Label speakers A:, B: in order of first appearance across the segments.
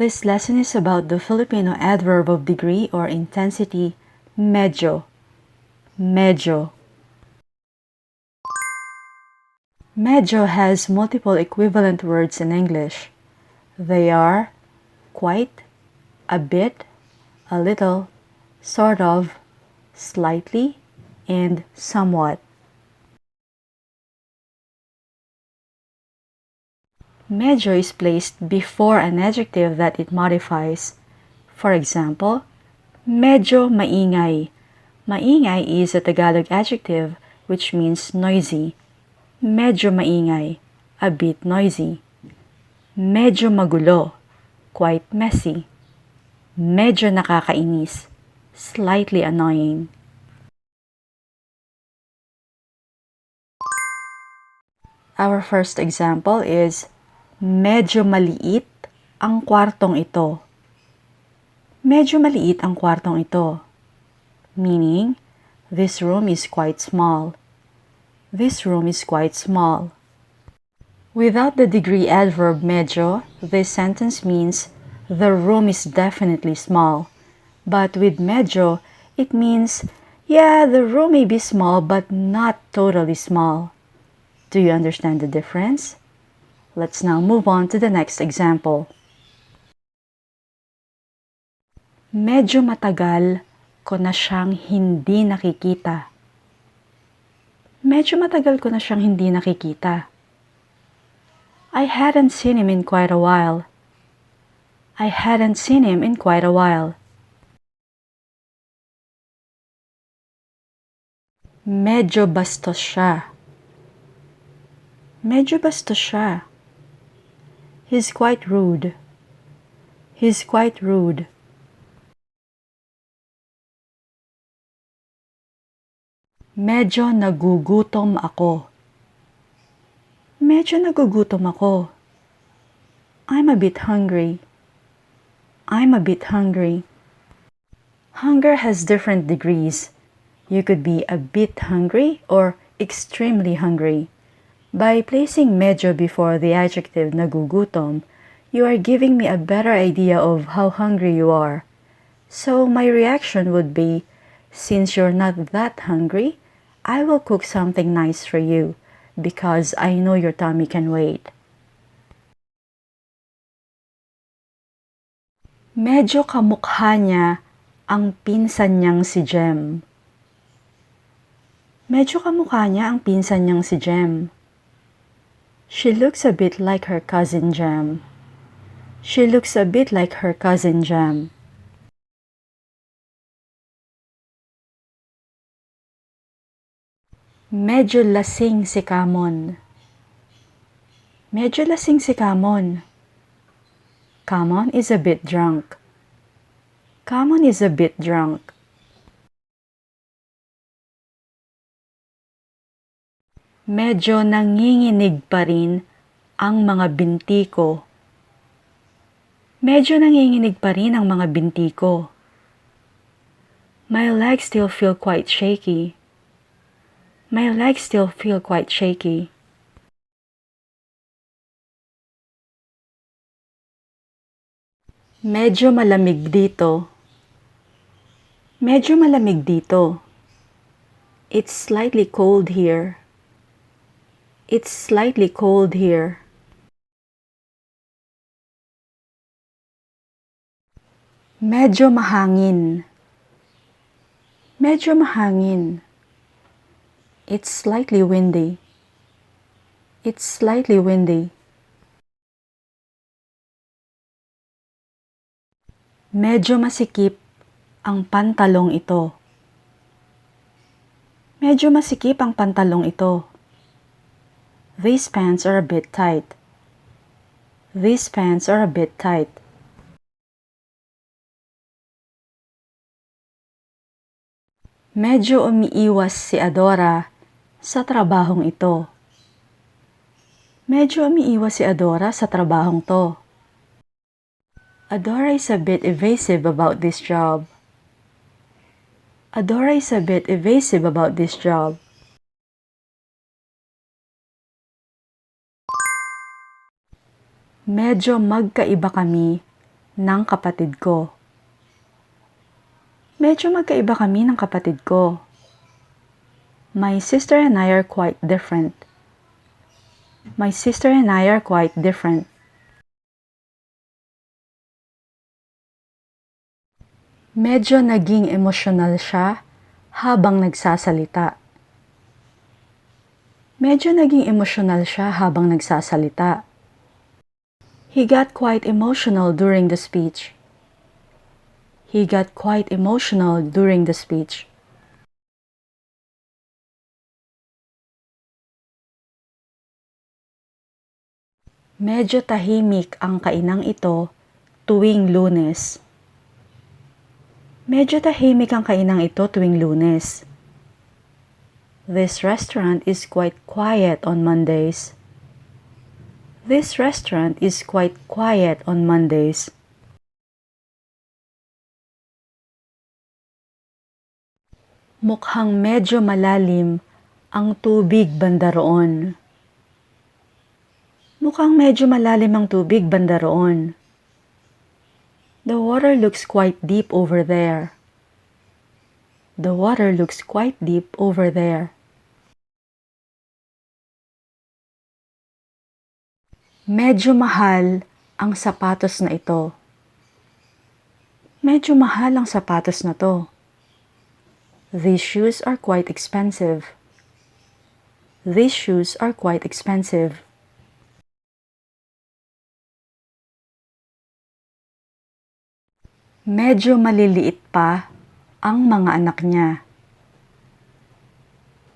A: This lesson is about the Filipino adverb of degree or intensity, medyo. Medyo. Medyo has multiple equivalent words in English. They are quite, a bit, a little, sort of, slightly, and somewhat. Medyo is placed before an adjective that it modifies. For example, medyo maingay. Maingay is a Tagalog adjective which means noisy. Medyo maingay, a bit noisy. Medyo magulo, quite messy. Medyo nakakainis, slightly annoying. Our first example is, medyo maliit ang kwartong ito. Medyo maliit ang kwartong ito. Meaning, this room is quite small. This room is quite small. Without the degree adverb medyo, this sentence means the room is definitely small. But with medyo, it means, yeah, the room may be small but not totally small. Do you understand the difference? Let's now move on to the next example. Medyo matagal ko na siyang hindi nakikita. Medyo matagal ko na siyang hindi nakikita. I hadn't seen him in quite a while. I hadn't seen him in quite a while. Medyo bastos siya. Medyo bastos siya. He's quite rude. He's quite rude. Medyo nagugutom ako. Medyo nagugutom ako. I'm a bit hungry. I'm a bit hungry. Hunger has different degrees. You could be a bit hungry or extremely hungry. By placing medyo before the adjective nagugutom, you are giving me a better idea of how hungry you are. So my reaction would be, since you're not that hungry, I will cook something nice for you because I know your tummy can wait. Medyo kamukha niya ang pinsan niyang si Jem. Medyo kamukha niya ang pinsan niyang si Jem. She looks a bit like her cousin Jem. She looks a bit like her cousin Jem. Medyo lasing si Kamon. Medyo lasing si Kamon. Kamon is a bit drunk. Kamon is a bit drunk. Medyo nanginginig pa rin ang mga binti ko. Medyo nanginginig pa rin ang mga binti ko. My legs still feel quite shaky. My legs still feel quite shaky. Medyo malamig dito. Medyo malamig dito. It's slightly cold here. It's slightly cold here. Medyo mahangin. Medyo mahangin. It's slightly windy. It's slightly windy. Medyo masikip ang pantalong ito. Medyo masikip ang pantalong ito. These pants are a bit tight. These pants are a bit tight. Medyo umiiwas si Adora sa trabahong ito. Medyo umiiwas si Adora sa trabahong to. Adora is a bit evasive about this job. Adora is a bit evasive about this job. Medyo magkaiba kami ng kapatid ko. Medyo magkaiba kami ng kapatid ko. My sister and I are quite different. My sister and I are quite different. Medyo naging emosyonal siya habang nagsasalita. Medyo naging emosyonal siya habang nagsasalita. He got quite emotional during the speech. He got quite emotional during the speech. Medyo tahimik ang kainang ito tuwing Lunes. Medyo tahimik ang kainang ito tuwing Lunes. This restaurant is quite quiet on Mondays. This restaurant is quite quiet on Mondays. Mukhang medyo malalim ang tubig banda roon. Mukhang medyo malalim ang tubig banda roon. The water looks quite deep over there. The water looks quite deep over there. Medyo mahal ang sapatos na ito. Medyo mahal ang sapatos na to. These shoes are quite expensive. These shoes are quite expensive. Medyo maliliit pa ang mga anak niya.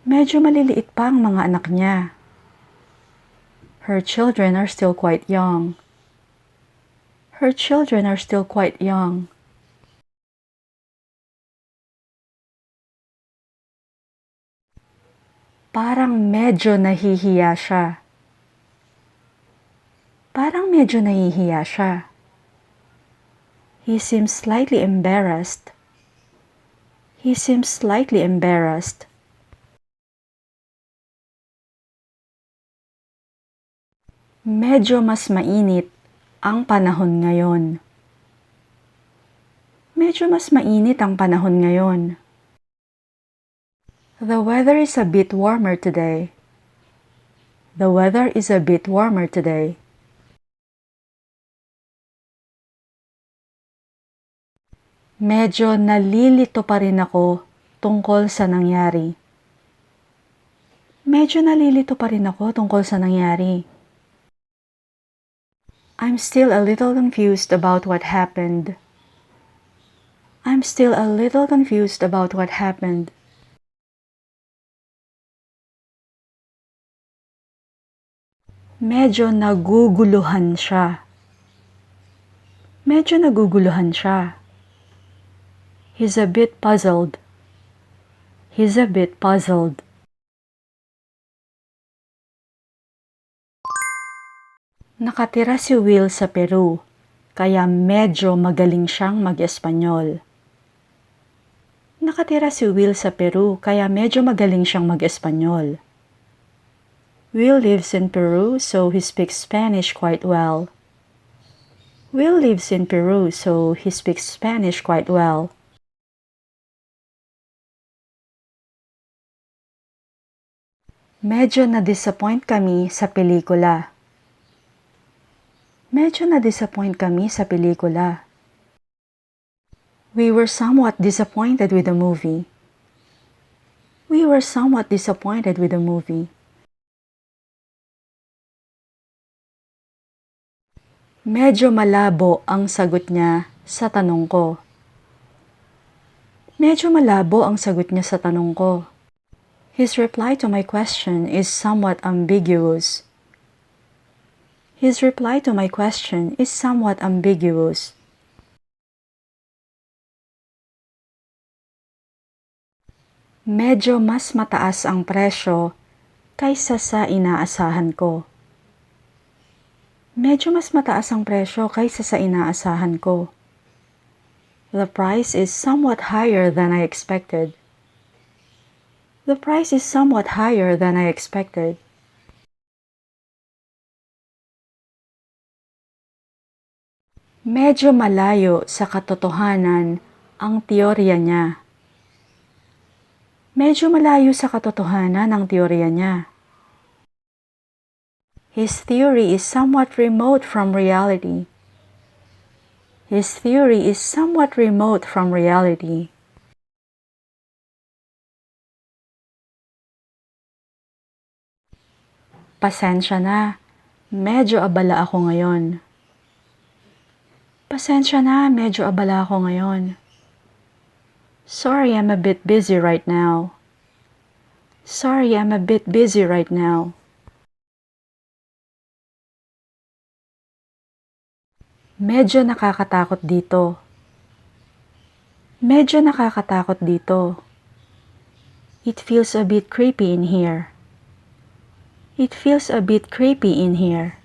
A: Medyo maliliit pa ang mga anak niya. Her children are still quite young. Her children are still quite young. Parang medyo nahihiya siya. Parang medyo nahihiya siya. He seems slightly embarrassed. He seems slightly embarrassed. Medyo mas mainit ang panahon ngayon. Medyo mas mainit ang panahon ngayon. The weather is a bit warmer today. The weather is a bit warmer today. Medyo nalilito pa rin ako tungkol sa nangyari. Medyo nalilito pa rin ako tungkol sa nangyari. I'm still a little confused about what happened. I'm still a little confused about what happened. Medyo naguguluhan siya. Medyo naguguluhan siya. He's a bit puzzled. He's a bit puzzled. Nakatira si Will sa Peru, kaya medyo magaling siyang mag-Espanyol. Nakatira si Will sa Peru, kaya medyo magaling siyang mag-Espanyol. Will lives in Peru, so he speaks Spanish quite well. Will lives in Peru, so he speaks Spanish quite well. Medyo na-disappoint kami sa pelikula. Medyo na-disappoint kami sa pelikula. We were somewhat disappointed with the movie. We were somewhat disappointed with the movie. Medyo malabo ang sagot niya sa tanong ko. Medyo malabo ang sagot niya sa tanong ko. His reply to my question is somewhat ambiguous. His reply to my question is somewhat ambiguous. Medyo mas mataas ang presyo kaysa sa inaasahan ko. Medyo mas mataas ang presyo kaysa sa inaasahan ko. The price is somewhat higher than I expected. The price is somewhat higher than I expected. Medyo malayo sa katotohanan ang teorya niya. Medyo malayo sa katotohanan ang teorya niya. His theory is somewhat remote from reality. His theory is somewhat remote from reality. Pasensya na, medyo abala ako ngayon. Pasensya na, medyo abala ako ngayon. Sorry, I'm a bit busy right now. Sorry, I'm a bit busy right now. Medyo nakakatakot dito. Medyo nakakatakot dito. It feels a bit creepy in here. It feels a bit creepy in here.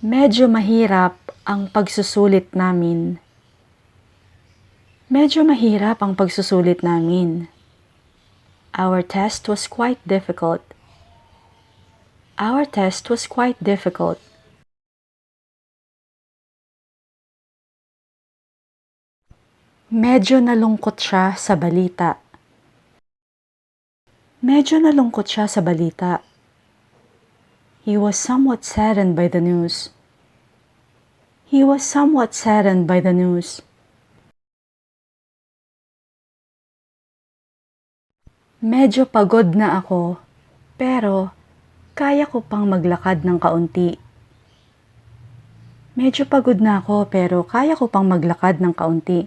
A: Medyo mahirap ang pagsusulit namin. Medyo mahirap ang pagsusulit namin. Our test was quite difficult. Our test was quite difficult. Medyo nalungkot siya sa balita. Medyo nalungkot siya sa balita. He was somewhat saddened by the news. He was somewhat saddened by the news. Medyo pagod na ako, pero kaya ko pang maglakad ng kaunti. Medyo pagod na ako pero kaya ko pang maglakad ng kaunti.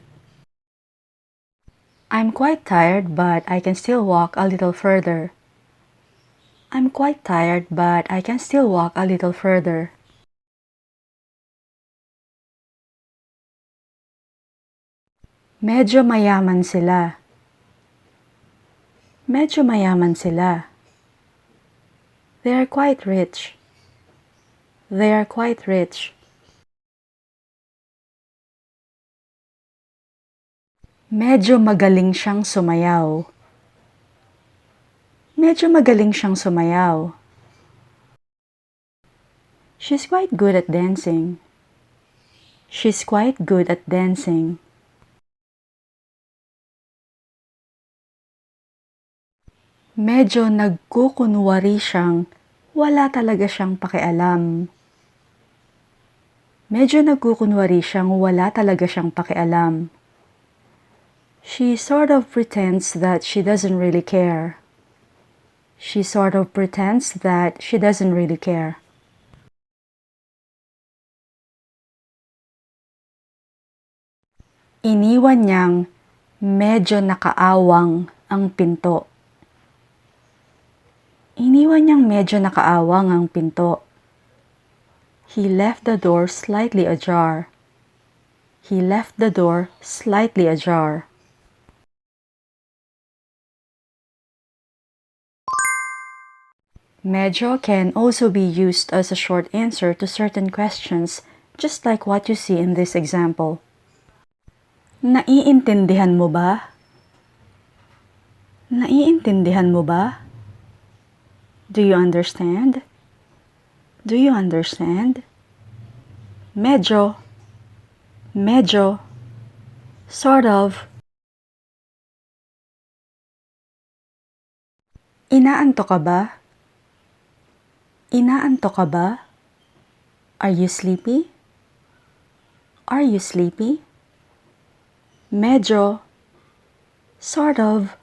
A: I'm quite tired but I can still walk a little further. I'm quite tired but I can still walk a little further. Medyo mayaman sila. Medyo mayaman sila. They are quite rich. They are quite rich. Medyo magaling siyang sumayaw. Medyo magaling siyang sumayaw. She's quite good at dancing. She's quite good at dancing. Medyo nagkukunwari siyang wala talaga siyang pakialam. Medyo nagkukunwari siyang wala talaga siyang pakialam. She sort of pretends that she doesn't really care. She sort of pretends that she doesn't really care. Iniwan niyang medyo nakaawang ang pinto. Iniwan niyang medyo nakaawang ang pinto. He left the door slightly ajar. He left the door slightly ajar. Medyo can also be used as a short answer to certain questions, just like what you see in this example. Naiintindihan mo ba? Naiintindihan mo ba? Do you understand? Do you understand? Medyo. Medyo. Sort of. Inaantok ka ba? Inaantok ka ba? Are you sleepy? Are you sleepy? Medyo. Sort of.